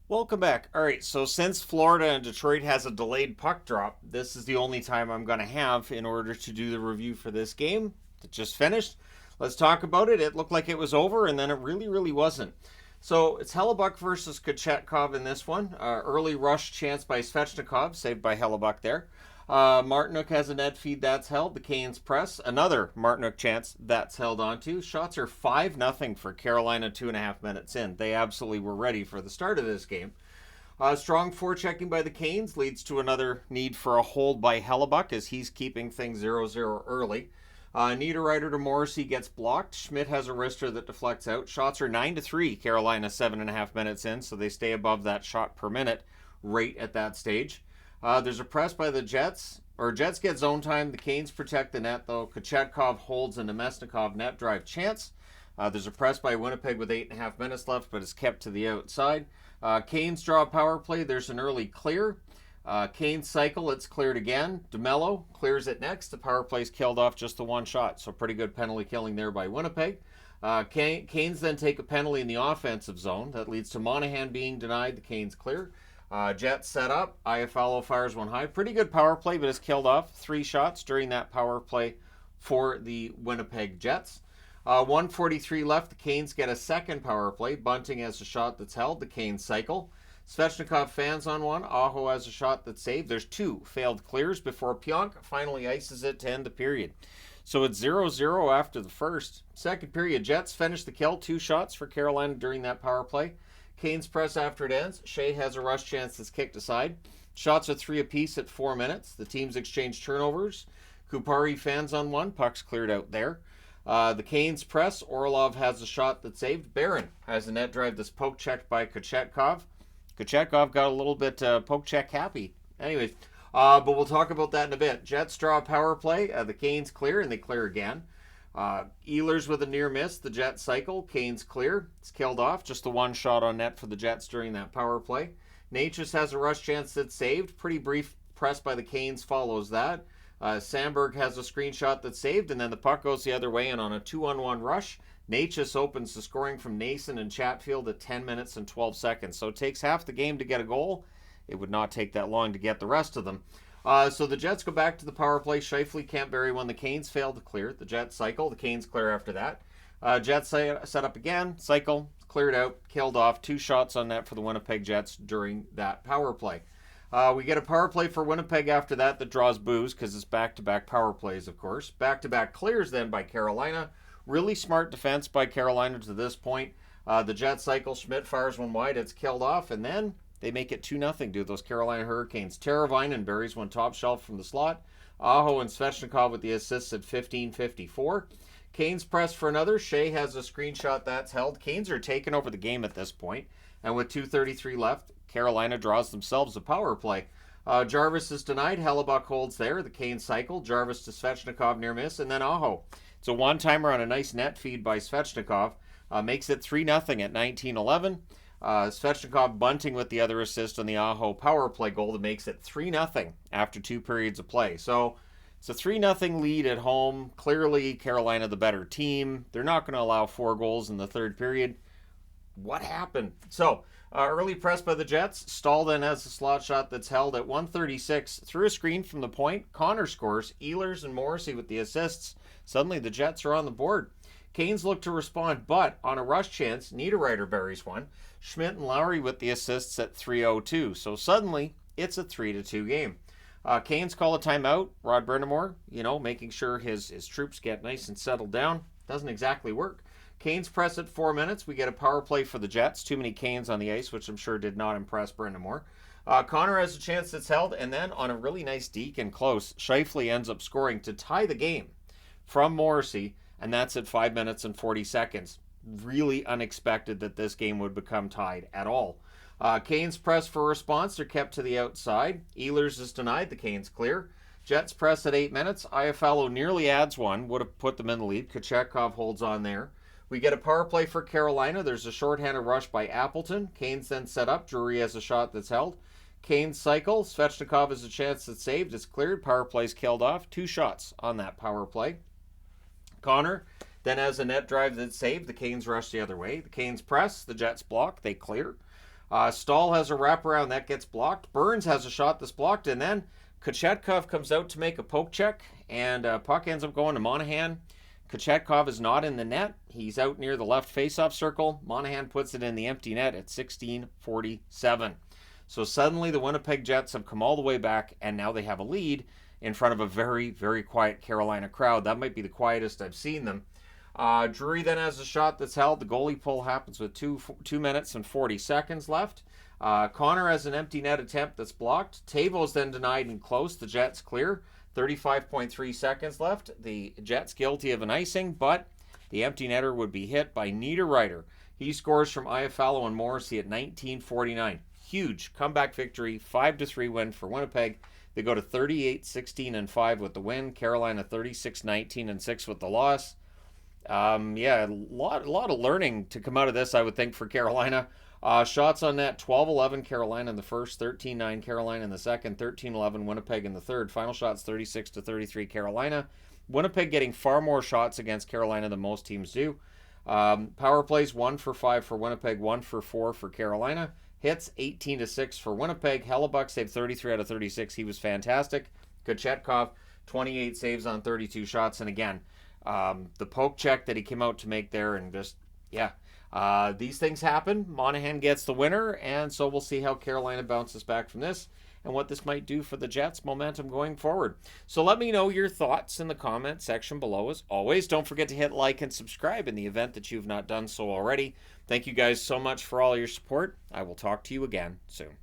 Welcome back. All right, so since Florida and Detroit has a delayed puck drop, this is the only time I'm going to have in order to do the review for this game that just finished. Let's talk about it. It looked like it was over, and then it really wasn't. So it's Hellebuck versus Kochetkov in this one. Early rush chance by Svechnikov, saved by Hellebuck there. Martinook has a net feed that's held. The Canes press. Another Martinook chance that's held onto. Shots are 5-0 for Carolina 2.5 minutes in. They absolutely were ready for the start of this game. Strong forechecking by the Canes leads to another need for a hold by Hellebuck as he's keeping things 0-0 early. Niederreiter to Morrissey gets blocked. Schmidt has a wrister that deflects out. Shots are 9-3. Carolina 7.5 minutes in, so they stay above that shot per minute rate at that stage. There's a press by the Jets. Jets get zone time. The Canes protect the net, though. Kochetkov holds a Nemesnikov net drive chance. There's a press by Winnipeg with 8.5 minutes left, but it's kept to the outside. Canes draw a power play. There's an early clear. Canes cycle. It's cleared again. DeMello clears it next. The power play's killed off just the one shot, so pretty good penalty killing there by Winnipeg. Canes then take a penalty in the offensive zone. That leads to Monahan being denied. The Canes clear. Jets set up. Iafallo fires one high. Pretty good power play, but it's killed off. 3 shots during that power play for the Winnipeg Jets. 1:43 left. The Canes get a second power play. Bunting has a shot that's held. The Canes cycle. Svechnikov fans on one. Aho has a shot that's saved. There's 2 failed clears before Pionk finally ices it to end the period. So it's 0-0 after the first. Second period, Jets finish the kill. 2 shots for Carolina during that power play. Canes press after it ends. Shea has a rush chance that's kicked aside. Shots are 3 apiece at 4 minutes. The teams exchange turnovers. Kupari fans on one. Puck's cleared out there. The Canes press. Orlov has a shot that's saved. Barron has a net drive that's poke checked by Kochetkov. Kochetkov got a little bit poke check happy. Anyways, but we'll talk about that in a bit. Jets draw a power play. The Canes clear, and they clear again. Ehlers with a near miss. The Jets cycle. Canes clear. It's killed off. Just the one shot on net for the Jets during that power play. Natchez has a rush chance that's saved. Pretty brief press by the Canes follows that. Sandberg has a screenshot that's saved, and then the puck goes the other way, and on a 2-on-1 rush, Natchez opens the scoring from Nason and Chatfield at 10 minutes and 12 seconds. So it takes half the game to get a goal. It would not take that long to get the rest of them. So the Jets go back to the power play. Scheifele can't bury when the Canes fail to clear. The Jets cycle. The Canes clear after that. Jets set up again. Cycle. Cleared out. Killed off. 2 shots on net for the Winnipeg Jets during that power play. We get a power play for Winnipeg after that draws boos because it's back-to-back power plays, of course. Back-to-back clears then by Carolina. Really smart defense by Carolina to this point. The Jets cycle. Schmidt fires one wide. It's killed off, and then they make it 2-0 to those Carolina Hurricanes. Teravainen buries one top shelf from the slot. Aho and Svechnikov with the assists at 15:54. Canes press for another. Shea has a screenshot that's held. Canes are taking over the game at this point. And with 2:33 left, Carolina draws themselves a power play. Jarvis is denied. Hellebuck holds there. The Canes cycle. Jarvis to Svechnikov near miss. And then Aho. It's a one-timer on a nice net feed by Svechnikov. Makes it 3-0 at 19:11. Svechnikov bunting with the other assist on the Aho power play goal that makes it 3-0 after 2 periods of play. So it's a 3-0 lead at home. Clearly, Carolina the better team. They're not going to allow 4 goals in the third period. What happened? So, early press by the Jets. Stahl then has a slot shot that's held at 1:36 through a screen from the point. Connor scores. Ehlers and Morrissey with the assists. Suddenly, the Jets are on the board. Canes look to respond, but on a rush chance, Niederreiter buries one. Schmidt and Lowry with the assists at 3:02. So suddenly, it's a 3-2 game. Canes call a timeout. Rod Brind'Amour, making sure his troops get nice and settled down. Doesn't exactly work. Canes press at 4 minutes. We get a power play for the Jets. Too many Canes on the ice, which I'm sure did not impress Brind'Amour. Connor has a chance that's held, and then on a really nice deke and close, Scheifele ends up scoring to tie the game from Morrissey, and that's at 5 minutes and 40 seconds. Really unexpected that this game would become tied at all. Canes press for response. They're kept to the outside. Ehlers is denied. The Canes clear. Jets press at 8 minutes. Iafallo nearly adds one. Would have put them in the lead. Kochetkov holds on there. We get a power play for Carolina. There's a shorthanded rush by Appleton. Canes then set up. Drury has a shot that's held. Canes cycle. Svechnikov has a chance that's saved. It's cleared. Power play's killed off. 2 shots on that power play. Connor then has a net drive that's saved. The Canes rush the other way. The Canes press. The Jets block. They clear. Stahl has a wraparound that gets blocked. Burns has a shot that's blocked, and then Kochetkov comes out to make a poke check, and puck ends up going to Monahan. Kochetkov is not in the net. He's out near the left faceoff circle. Monahan puts it in the empty net at 16:47. So suddenly the Winnipeg Jets have come all the way back, and now they have a lead in front of a very, very quiet Carolina crowd. That might be the quietest I've seen them. Drury then has a shot that's held. The goalie pull happens with 2 minutes and 40 seconds left. Connor has an empty net attempt that's blocked. Tavo's then denied and close. The Jets clear. 35.3 seconds left. The Jets guilty of an icing, but the empty netter would be hit by Niederreiter. He scores from Iafallo and Morrissey at 19:49. Huge comeback victory, 5-3 win for Winnipeg. They go to 38-16-5 with the win. Carolina 36-19-6 with the loss. Yeah, a lot of learning to come out of this, I would think, for Carolina. Shots on net, 12-11 Carolina in the first, 13-9 Carolina in the second, 13-11 Winnipeg in the third. Final shots 36-33 Carolina. Winnipeg getting far more shots against Carolina than most teams do. Power plays 1 for 5 for Winnipeg, 1 for 4 for Carolina. Hits 18-6 for Winnipeg. Hellebuck saved 33 out of 36. He was fantastic. Kochetkov, 28 saves on 32 shots. And again, the poke check that he came out to make there, and just, yeah. These things happen. Monahan gets the winner, and so we'll see how Carolina bounces back from this and what this might do for the Jets' momentum going forward. So let me know your thoughts in the comment section below. As always, don't forget to hit like and subscribe in the event that you've not done so already. Thank you guys so much for all your support. I will talk to you again soon.